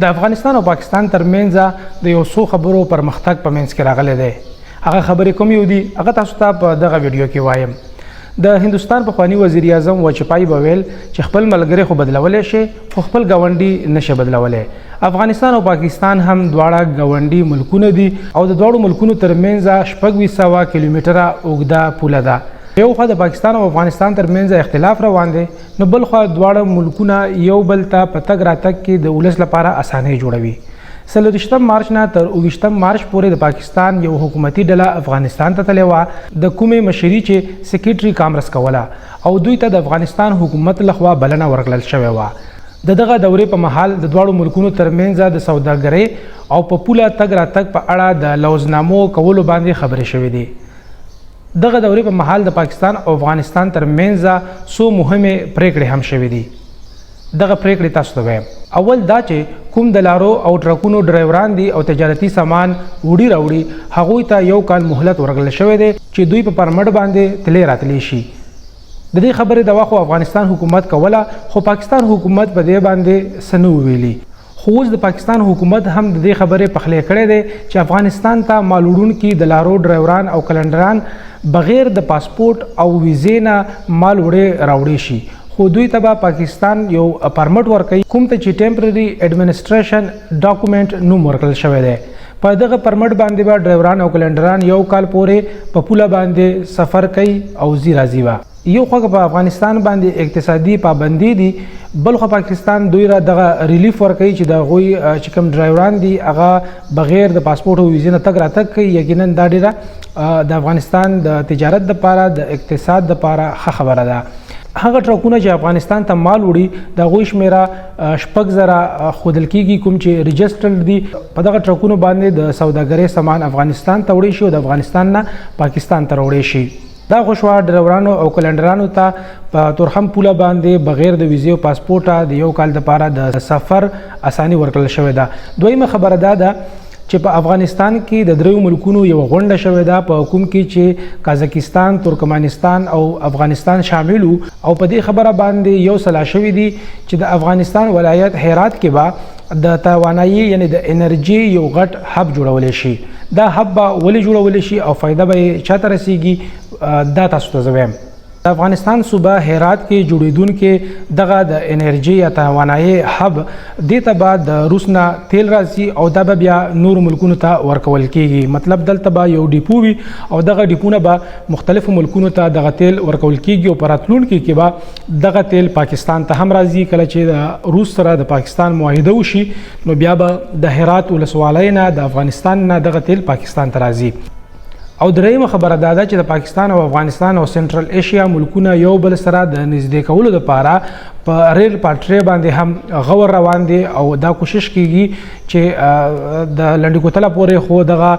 د افغانستان او پاکستان ترمنځ د یو څو خبرو پرمختګ په منځ کې راغلی دی. هغه خبرې کوم یو دي هغه تاسو ته په دغه ویډیو کې وایم. د هندستان پخوانی وزیر اعظم واجپای به ویل چې خپل ملګری خو بدلولی شي خو خپل ګاونډي نشي بدلولی. افغانستان او پاکستان هم دواړه ګاونډي ملکونه دي او د دواړو ملکونو ترمنځ 2600 کیلومتره اوږده پوله ده. یو خوا د پاکستان او افغانستان ترمنځ اختلاف روان دی، نو بل خوا دواړه ملکونه یو بل ته په تګ راتګ کې د ولس لپاره اسانۍ جوړوي. 30 مارچ نه تر 29 مارچ پورې د پاکستان یو حکومتي ډله افغانستان ته تللی وه، د کومې مشري چې سیکریټري کامرس کوله او دوی ته د افغانستان حکومت لخوا بلنه ورکړل شوې وه. د دغه دورې په مهال د دواړو ملکونو ترمنځ د سوداګرۍ او په پوله تګ راتګ په اړه د لوزنامو کولو باندې خبرې شوې دي. دغه دورې په مهال د پاکستان او افغانستان ترمنځ څو مهمې پریکړې هم شوې دي. دغه پریکړې تاسو ته وایم. اول دا چې کوم د لارو او ټرکونو ډرایوران دي او تجارتي سامان وړي راوړي هغوی ته 1 کال مهلت ورکړل شوی دی چې دوی په پرمټ باندې تللی راتلی شي. د دې خبرې د واخو افغانستان حکومت کوله خو پاکستان حکومت په دې باندې څه نه ویلي. خو اوس د پاکستان حکومت هم د دې خبرې پخلی کړی دی چې افغانستان ته مال وړونکي د لارو ډرایوران او کلنډران بغیر د پاسپورت او ویزې نه مال وړې راوړی شي، خو دوی ته به پاکستان یو پرمټ ورکوي کوم ته چې ټیمپرري ایڈمنسټریشن ډاکومنټ نوم ورکړل شوی دی. په دغه پرمټ باندې به ډرایوران او کلنډران 1 کال پورې په پوله باندې سفر کوي او ځي راځي به. یو خو په افغانستان باندې اقتصادي پابندي دي، بل خو پاکستان دوی را دغه ریلیف ورکوي چې د هغوی چې کوم ډرایوران دي هغه بغیر د پاسپورټ او ویزې نه تګ راتګ کوي. یقینا دا ډېره د افغانستان د تجارت دپاره د اقتصاد دپاره ښه خبره ده. هغه ټرکونه چې افغانستان ته مال وړي د هغوی شمېره 6,000 ښودل کېږي کوم چې رجسټرډ دي. په دغه ټرکونو باندې د سوداګرۍ سامان افغانستان ته وړی شي او د افغانستان نه پاکستان ته راوړی شي. دا خو شوه ډرایورانو او کلنډرانو ته په تورخم پوله باندې بغیر د ویزې او پاسپورټه د 1 کال دپاره د سفر اساني ورکړل شوې ده. دویمه خبره دا ده چې په افغانستان کې د 3 ملکونو یو غونډه شوې ده په کوم کې چې قازقستان، ترکمنستان او افغانستان شامل وو او په دې خبره باندې یو سلا شوې دي چې د افغانستان ولایت هرات کې به د توانایي یعنی د انرژي یو غټ هب جوړولی شي. دا هب به ولې جوړولی شي او فایده به چاته رسیږي دا تاسو ته زه وایم. د افغانستان صوبه هرات کې جوړېدونکې دغه د انرژي یا توانایي هب دې ته به د روس نه تیل راځي او دا به بیا نورو ملکونو ته ورکول کېږي. مطلب دلته به یو ډیپو وي او دغه ډیپونه به مختلفو ملکونو ته دغه تیل ورکول کېږي او په راتلونکي کې به دغه تیل پاکستان ته هم راځي. کله چې د روس سره د پاکستان معاهده وشي نو بیا به د هرات ولسوالۍ نه د افغانستان نه دغه تیل پاکستان ته راځي. او درېیمه خبره دا ده چې د پاکستان او افغانستان او سنټرل ایشیا ملکونه یو بل سره د نږدې کولو لپاره په ریل پټرۍ باندې هم غور روان دي او دا کوشش کیږي چې د لنډی کوتله پورې خو دغه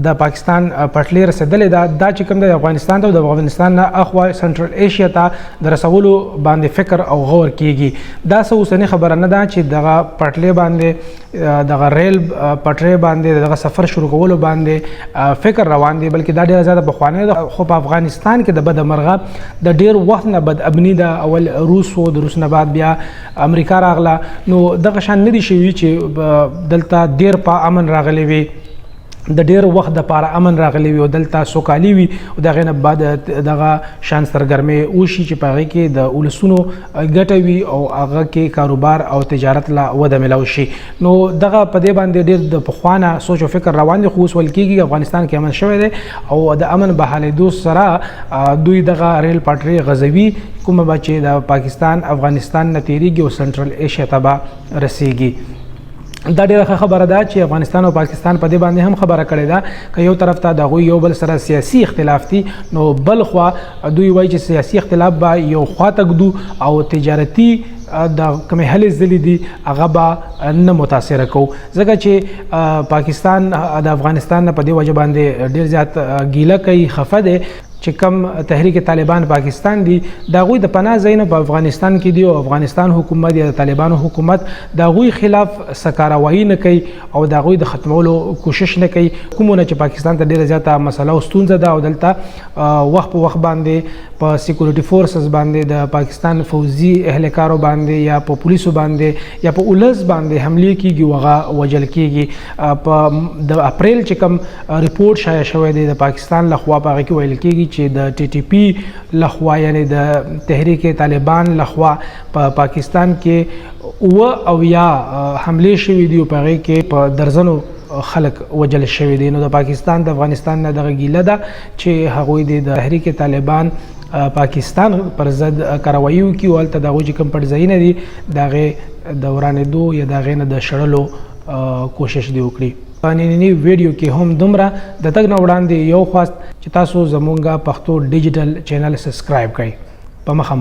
د پاکستان پټلۍ رسېدلې ده. دا چې کوم د افغانستان ته او د افغانستان نه اخوا سنټرل ایشیا ته د رسولو باندې فکر او غور کیږي. دا څه اوسنۍ خبره نه ده چې دغه پټلۍ باندې دغه ریل پټرۍ باندې دغه سفر شروع کولو باندې فکر روان دي، بلکې دا ډېره زیاته پخوانی ده. خو په افغانستان کې د بدمرغه د ډېر وخت نه بدامني ده. اول روس و، د روس نه بعد بیا امریکا راغله، نو دغه شان نه دي شوي چې دلته ډېر په امن راغلی وي، د ډېر وخت دپاره امن راغلی وي او دلته سوکالي وي او د هغې نه بعد دغه شان سرګرمۍ وشي چې په هغې کې د ولسونو ګټه وي او هغه کې کاروبار او تجارت لا وده میلاو شي. نو دغه په دې باندې ډېر د پخوانه سوچ او فکر روان دي. خو اوس ویل کېږي افغانستان کې امن شوی دی او د امن بحالېدو سره دوی دغه ریل پټرۍ غځوي کومه به چې د پاکستان افغانستان نه تېرېږي او سنټرل ایشیا ته به رسېږي. دا ډېره ښه خبره ده چې افغانستان او پاکستان په دې باندې هم خبره کړې ده که یو طرف ته د هغوی یو بل سره سیاسي اختلاف دي نو بل خوا دوی وایي چې سیاسي اختلاف به یو خوا ته ږدو او تجارتي د کومې هلې ځلې دي هغه به نه متاثره کوو، ځکه چې پاکستان د افغانستان نه په دې وجه باندې ډېر زیات ګیله کوي، خفه دی چې کم تحریک طالبان پاکستان دي د هغوی د پناه ځایونه په افغانستان کې دي او افغانستان حکومت یا د طالبانو حکومت د هغوی خلاف څه کاروایي نه کوي او د هغوی د ختمولو کوشش نه کوي. کومونه چې پاکستان ته ډېره زیاته مسله او ستونزه ده او دلته وخت په وخت باندې په سکیورټي فورسز باندې د پاکستان فوزي اهلکارو باندې یا په پولیسو باندې یا په ولس باندې حمله کیږي وغه وجل کیږي په د اپریل چې کوم ریپورت شایع شوی دی د پاکستان لخوا په هغه کې ویل کیږي چې د ټي ټي پی لخوا یعنی د تحریک طالبان لخوا په پاکستان کې او یا حمله شوې دي په هغه کې په درزنو خلق وجل شوی دی. نو د پاکستان د افغانستان نه دغه ګیله ده چې هغوی د تحریک طالبان پاکستان پر ضد کاروایي وکړي او هلته د هغوی چې کوم پټ ځایونه دي د هغې د ورانېدو یا د هغې نه د شړلو کوشش دې وکړي. په ننني ویډیو کې هم دومره د تګ نه وړاندې یو خواست چې تاسو زمونږ پښتو ډیجیټل چینل سبسکرایب کړئ. په مخه